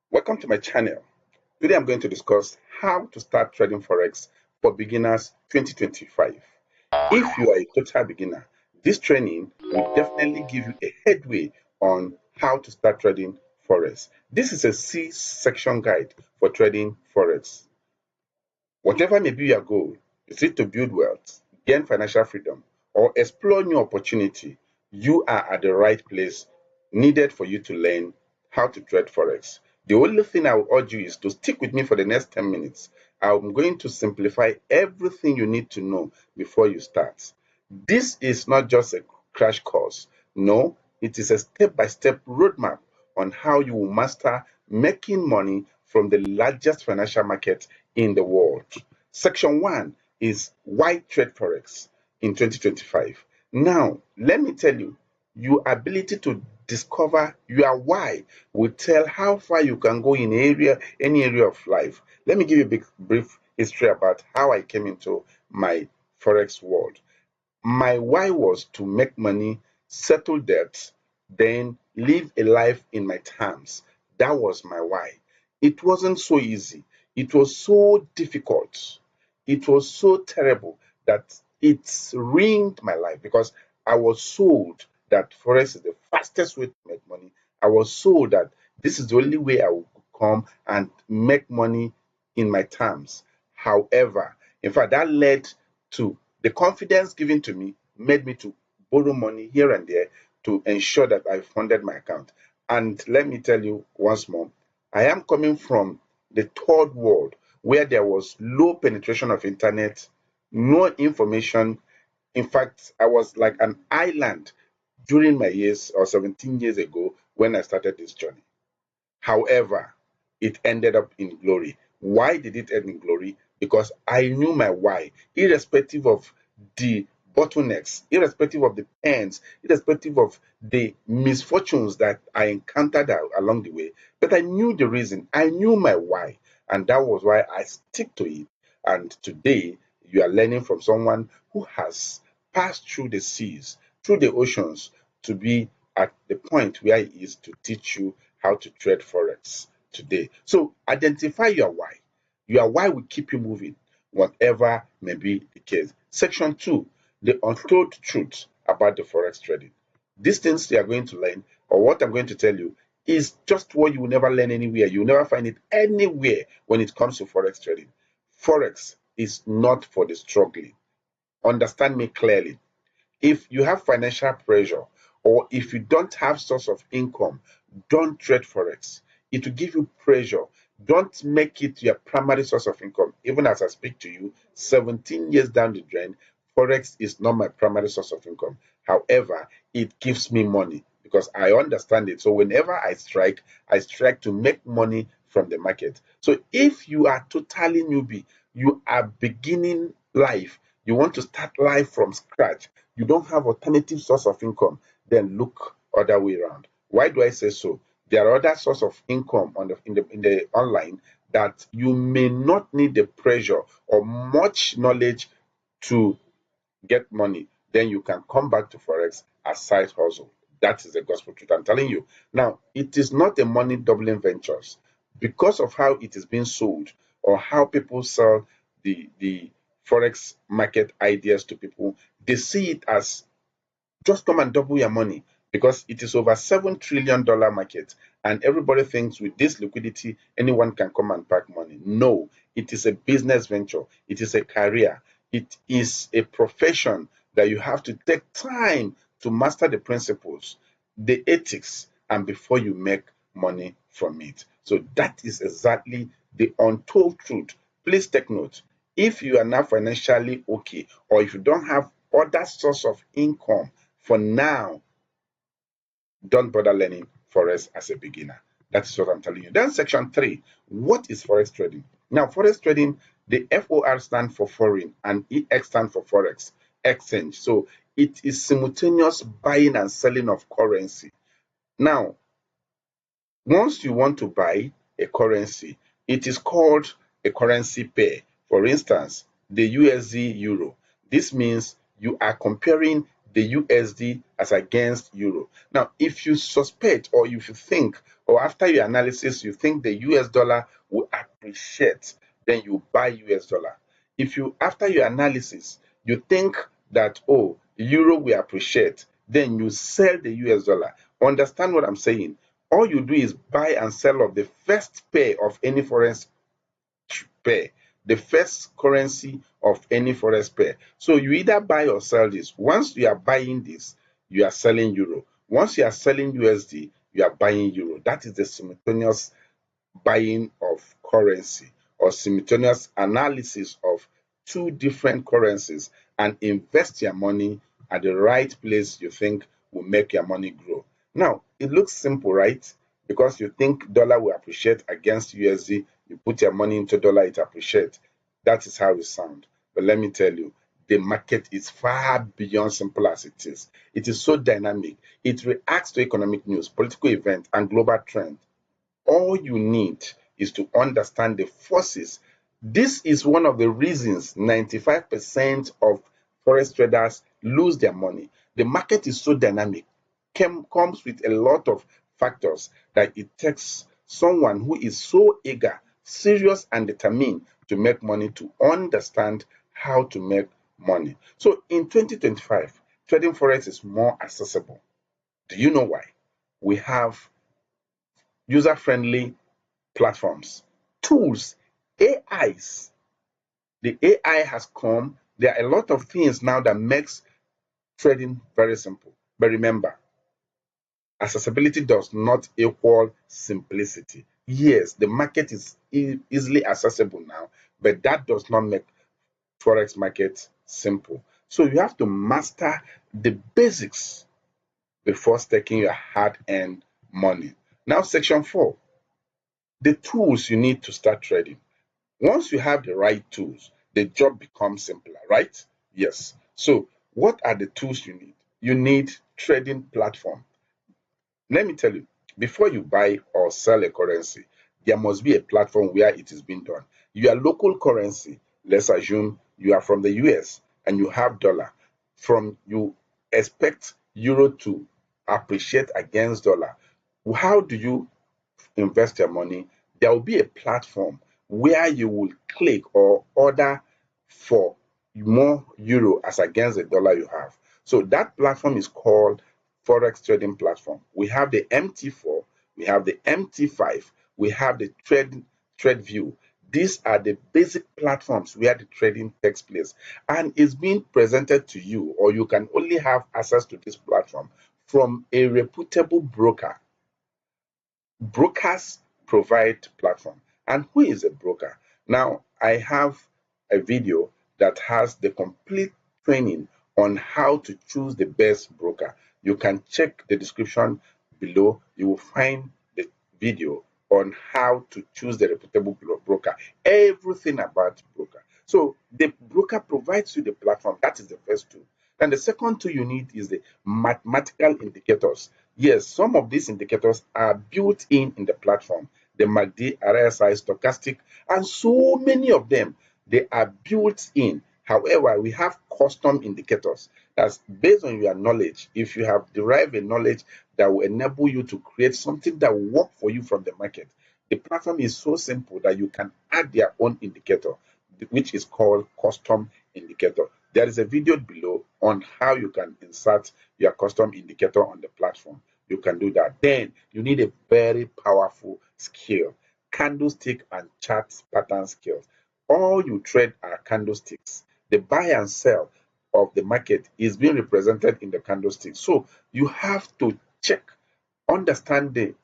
Welcome to my channel. Today I'm going to discuss how to start trading Forex for beginners 2025. If you are a total beginner, this training will definitely give you a headway on how to start trading Forex. This is a C-section guide for trading Forex. Whatever may be your goal, is it to build wealth, gain financial freedom, or explore new opportunity, you are at the right place needed for you to learn how to trade Forex. The only thing I will urge you is to stick with me for the next 10 minutes. I'm going to simplify everything you need to know before you start. This is not just a crash course. No, it is a step-by-step roadmap on how you will master making money from the largest financial market in the world. Section 1 is why trade Forex in 2025. Now, let me tell you, your ability to discover your why will tell how far you can go in any area of life. Let me give you a brief history about how I came into my Forex world. My why was to make money, settle debts, then live a life in my terms. That was my why. It wasn't so easy. It was so difficult. It was so terrible that it ruined my life because I was sold that Forex is the fastest way to make money. I was sold that this is the only way I will come and make money in my terms. However, in fact, that led to the confidence given to me made me to borrow money here and there to ensure that I funded my account. And let me tell you once more, I am coming from the third world where there was low penetration of internet, no information. In fact, I was like an island during my years or 17 years ago when I started this journey. However, it ended up in glory. Why did it end in glory? Because I knew my why, irrespective of the bottlenecks, irrespective of the pains, irrespective of the misfortunes that I encountered along the way. But I knew the reason, I knew my why, and that was why I stick to it. And today, you are learning from someone who has passed through the seas, through the oceans, to be at the point where he is to teach you how to trade Forex today. So identify your why. Your why will keep you moving, whatever may be the case. Section 2, the untold truth about the Forex trading. These things you are going to learn, or what I'm going to tell you, is just what you will never learn anywhere. You will never find it anywhere when it comes to Forex trading. Forex is not for the struggling. Understand me clearly. If you have financial pressure or if you don't have source of income, don't trade Forex. It will give you pressure. Don't make it your primary source of income. Even as I speak to you, 17 years down the drain, Forex is not my primary source of income. However, it gives me money because I understand it. So whenever I strike to make money from the market. So if you are totally newbie, you are beginning life, you want to start life from scratch, you don't have alternative source of income, then look other way around. Why do I say so? There are other source of income on the online that you may not need the pressure or much knowledge to get money. Then you can come back to Forex as side hustle. That is the gospel truth I'm telling you. Now, it is not a money doubling ventures because of how it is being sold or how people sell the Forex market ideas to people. They see it as just come and double your money because it is over $7 trillion market, and everybody thinks with this liquidity anyone can come and pack money. No, it is a business venture, it is a career, it is a profession that you have to take time to master the principles, the ethics, and before you make money from it. So that is exactly the untold truth. Please take note. If you are not financially okay, or if you don't have other source of income for now, don't bother learning Forex as a beginner. That's what I'm telling you. Then section 3, what is Forex trading? Now, Forex trading, the FOR stand for foreign and EX stand for Forex, exchange. So it is simultaneous buying and selling of currency. Now, once you want to buy a currency, it is called a currency pair. For instance, the USD euro. This means you are comparing the USD as against euro. Now, if you suspect, or if you think, or after your analysis, you think the US dollar will appreciate, then you buy US dollar. If you, after your analysis, you think that, oh, euro will appreciate, then you sell the US dollar. Understand what I'm saying? All you do is buy and sell of the first pair of any foreign pair, the first currency of any forex pair. So you either buy or sell this. Once you are buying this, you are selling euro. Once you are selling USD, you are buying euro. That is the simultaneous buying of currency, or simultaneous analysis of two different currencies, and invest your money at the right place you think will make your money grow. Now, it looks simple, right? Because you think dollar will appreciate against USD, you put your money into dollar, it appreciates. That is how it sounds. But let me tell you, the market is far beyond simple as it is. It is so dynamic. It reacts to economic news, political events, and global trends. All you need is to understand the forces. This is one of the reasons 95% of forex traders lose their money. The market is so dynamic, comes with a lot of factors, that it takes someone who is so eager, serious, and determined to make money to understand how to make money. So in 2025, trading forex is more accessible. Do you know why? We have user-friendly platforms, tools, AIs. The AI has come. There are a lot of things now that makes trading very simple. But remember, accessibility does not equal simplicity. Yes, the market is easily accessible now, but that does not make forex market simple. So you have to master the basics before staking your hard-earned money. Now, section 4, the tools you need to start trading. Once you have the right tools, the job becomes simpler, right? Yes. So, what are the tools you need? You need trading platform. Let me tell you, before you buy or sell a currency, there must be a platform where it is being done. Your local currency, let's assume you are from the US and you have dollar. From you expect euro to appreciate against dollar. How do you invest your money? There will be a platform where you will click or order for more euro as against the dollar you have. So that platform is called Forex Trading Platform. We have the MT4, we have the MT5, we have the TradeView. These are the basic platforms where the trading takes place, and is being presented to you, or you can only have access to this platform from a reputable broker. Brokers provide platform. And who is a broker? Now, I have a video that has the complete training on how to choose the best broker. You can check the description below. You will find the video on how to choose the reputable broker, everything about broker. So the broker provides you the platform. That is the first tool. And the second tool you need is the mathematical indicators. Yes, some of these indicators are built in the platform. The MACD, RSI, stochastic, and so many of them, they are built in. However, we have custom indicators. That's based on your knowledge. If you have derived a knowledge that will enable you to create something that will work for you from the market, the platform is so simple that you can add their own indicator, which is called custom indicator. There is a video below on how you can insert your custom indicator on the platform. You can do that. Then you need a very powerful skill, candlestick and chart pattern skills. All you trade are candlesticks. The buy and sell of the market is being represented in the candlestick. So you have to check, understand the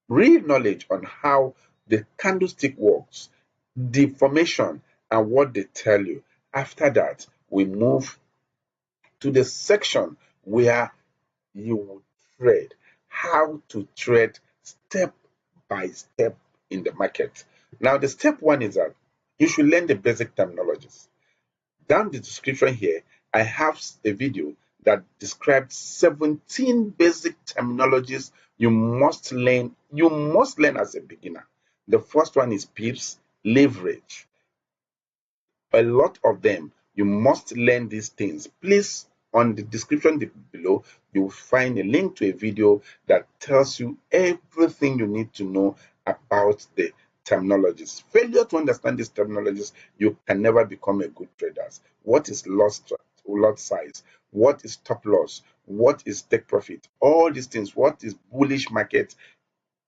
real knowledge on how the candlestick works, the formation, and what they tell you. After that, we move to the section where you will trade, how to trade step by step in the market. Now, the step one is that you should learn the basic terminologies. Down the description here, I have a video that describes 17 basic terminologies you must learn. You must learn as a beginner. The first one is pips, leverage. A lot of them, you must learn these things. Please on the description below, you will find a link to a video that tells you everything you need to know about the terminologies. Failure to understand these terminologies, you can never become a good trader. What is lot size? What is stop loss? What is take profit? All these things. What is bullish market?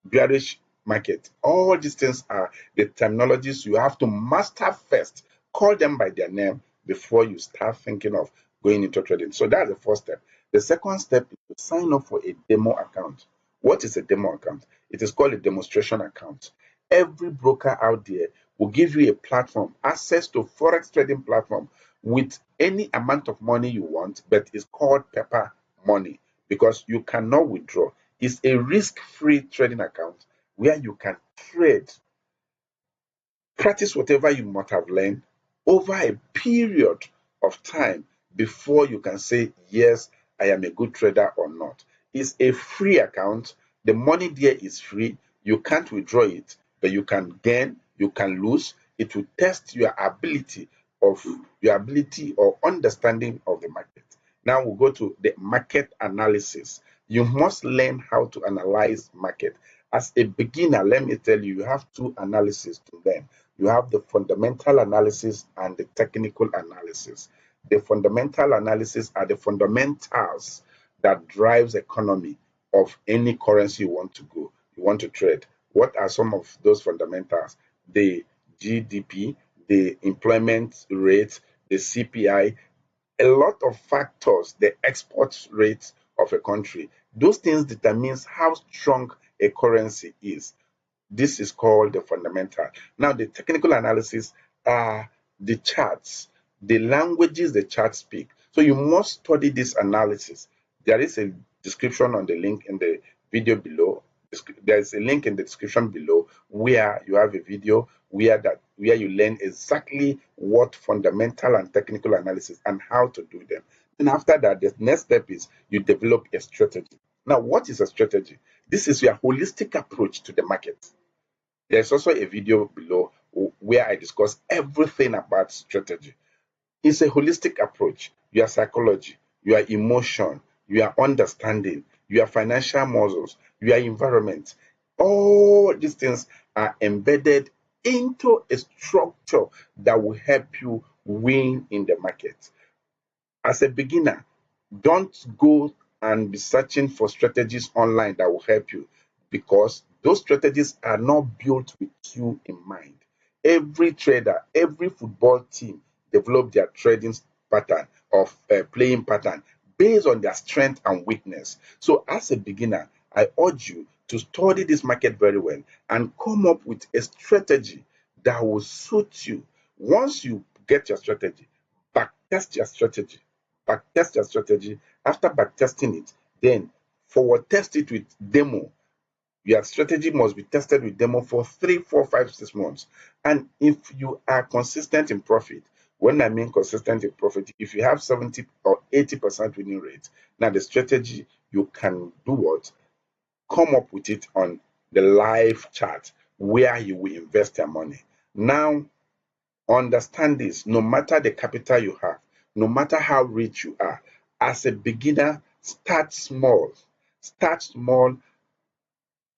Bearish market. All these things are the terminologies you have to master first. Call them by their name before you start thinking of going into trading. So that's the first step. The second step is to sign up for a demo account. What is a demo account? It is called a demonstration account. Every broker out there will give you a platform, access to Forex trading platform with any amount of money you want, but it's called paper money because you cannot withdraw. It's a risk-free trading account where you can trade, practice whatever you might have learned over a period of time before you can say, yes, I am a good trader or not. It's a free account. The money there is free. You can't withdraw it, but you can gain, you can lose. It will test of your ability or understanding of the market. Now we'll go to the market analysis. You must learn how to analyze market. As a beginner, let me tell you, you have two analyses to learn. You have the fundamental analysis and the technical analysis. The fundamental analysis are the fundamentals that drives economy of any currency you want to trade. What are some of those fundamentals? The GDP, the employment rate, the CPI, a lot of factors, the export rate of a country. Those things determines how strong a currency is. This is called the fundamental. Now, the technical analysis are the charts, the languages the charts speak. So you must study this analysis. There is a description on the link in the video below. There is a link in the description below where you have a video where you learn exactly what fundamental and technical analysis and how to do them. And after that, the next step is you develop a strategy. Now, what is a strategy? This is your holistic approach to the market. There's also a video below where I discuss everything about strategy. It's a holistic approach. Your psychology, your emotion, your understanding, your financial muscles, your environment. All these things are embedded into a structure that will help you win in the market. As a beginner, don't go and be searching for strategies online that will help you because those strategies are not built with you in mind. Every trader, every football team develop their trading pattern of playing pattern based on their strength and weakness. So, as a beginner, I urge you to study this market very well and come up with a strategy that will suit you. Once you get your strategy, backtest your strategy. Backtest your strategy. After backtesting it, then forward test it with demo. Your strategy must be tested with demo for 3, 4, 5, 6 months. And if you are consistent in profit, when I mean consistent in profit, if you have 70 or 80% winning rate, now the strategy you can do what? Come up with it on the live chart where you will invest your money. Now, understand this, no matter the capital you have, no matter how rich you are, as a beginner, start small. Start small,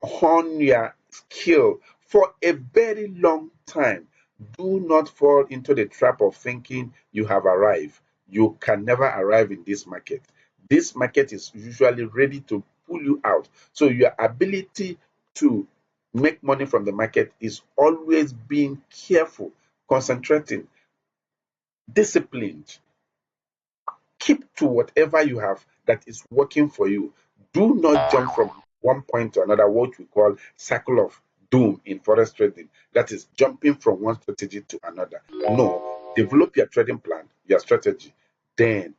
hone your skill for a very long time. Do not fall into the trap of thinking you have arrived. You can never arrive in this market. This market is usually ready to pull you out. So, your ability to make money from the market is always being careful, concentrating, disciplined. Keep to whatever you have that is working for you. Do not jump from one point to another, what we call cycle of doom in forex trading. That is jumping from one strategy to another. No, develop your trading plan, your strategy. Then,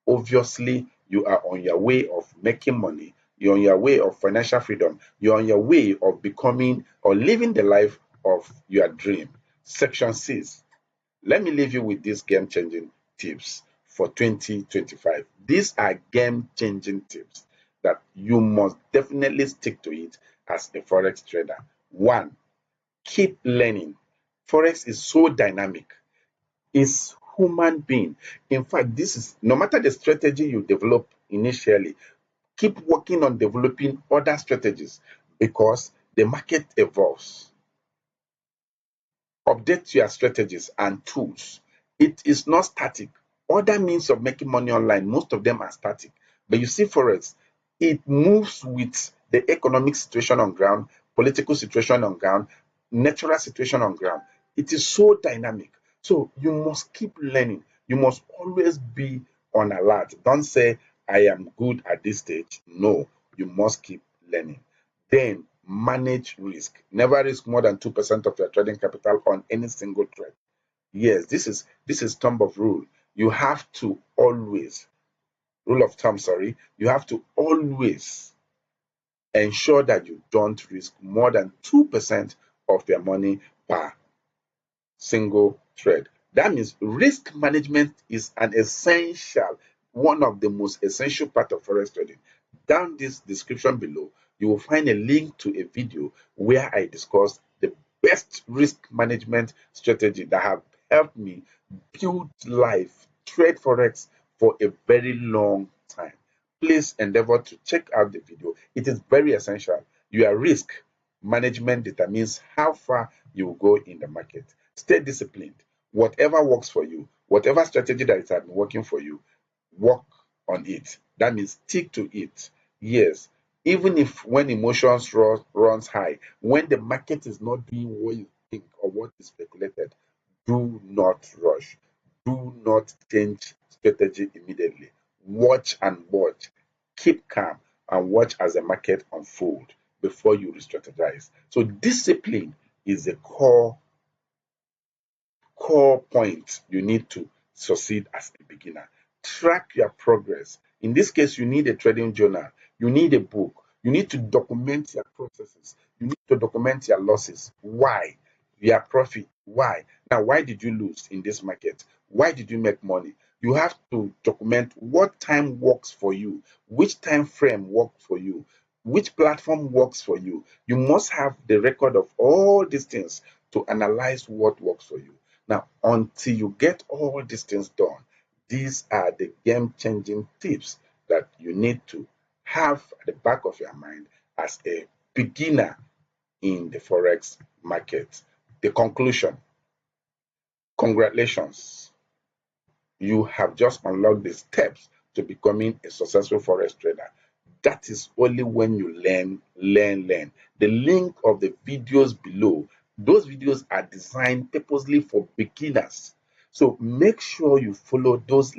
obviously, you are on your way of making money. You're on your way of financial freedom. You're on your way of becoming or living the life of your dream. Section 6. Let me leave you with these game changing tips for 2025. These are game changing tips that you must definitely stick to it as a forex trader. One, keep learning. Forex is so dynamic. It's human being. In fact, this is no matter the strategy you develop initially, keep working on developing other strategies because the market evolves. Update your strategies and tools. It is not static. Other means of making money online, most of them are static. But you see, Forex, it moves with the economic situation on ground, political situation on ground, natural situation on ground. It is so dynamic. So you must keep learning. You must always be on alert. Don't say, I am good at this stage. No, you must keep learning. Then manage risk. Never risk more than 2% of your trading capital on any single trade. Yes, this is thumb of rule. You have to always, rule of thumb, sorry, you have to always ensure that you don't risk more than 2% of your money per single trade. That means risk management is an essential, one of the most essential part of forex trading. Down this description below, you will find a link to a video where I discuss the best risk management strategy that have helped me build life, trade forex for a very long time. Please endeavor to check out the video. It is very essential. Your risk management determines how far you will go in the market. Stay disciplined. Whatever works for you, whatever strategy that has been working for you, work on it. That means stick to it. Yes, even if when emotions runs high, when the market is not doing what you think or what is speculated, do not rush. Do not change strategy immediately. Watch and watch. Keep calm and watch as the market unfold before you re-strategize. So discipline is the core point you need to succeed as a beginner. Track your progress. In this case, you need a trading journal, you need a book, you need to document your processes, you need to document your losses. Why? Your profit. Why? Now, why did you lose in this market? Why did you make money? You have to document what time works for you, which time frame works for you, which platform works for you. You must have the record of all these things to analyze what works for you. Now, until you get all these things done, these are the game changing tips that you need to have at the back of your mind as a beginner in the Forex market. The conclusion: congratulations, you have just unlocked the steps to becoming a successful forex trader. That is only when you learn. The link of the videos below, those videos are designed purposely for beginners. So make sure you follow those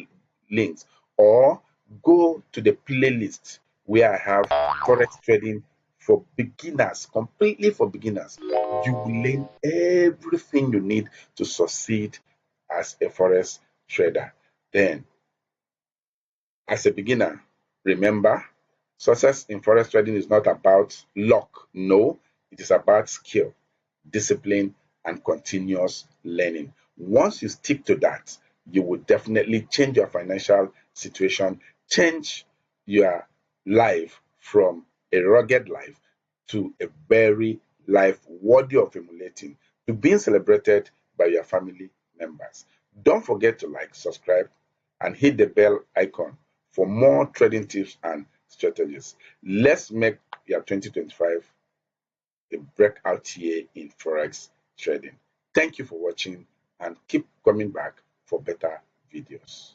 links or go to the playlist where I have forex trading for beginners, completely for beginners. You will learn everything you need to succeed as a forex trader. Then, as a beginner, remember, success in forex trading is not about luck. No, it is about skill, discipline, and continuous learning. Once you stick to that, you will definitely change your financial situation, change your life from a rugged life to a very life worthy of emulating, to being celebrated by your family members. Don't forget to like, subscribe, and hit the bell icon for more trading tips and strategies. Let's make your 2025 a breakout year in Forex trading. Thank you for watching and keep coming back for better videos.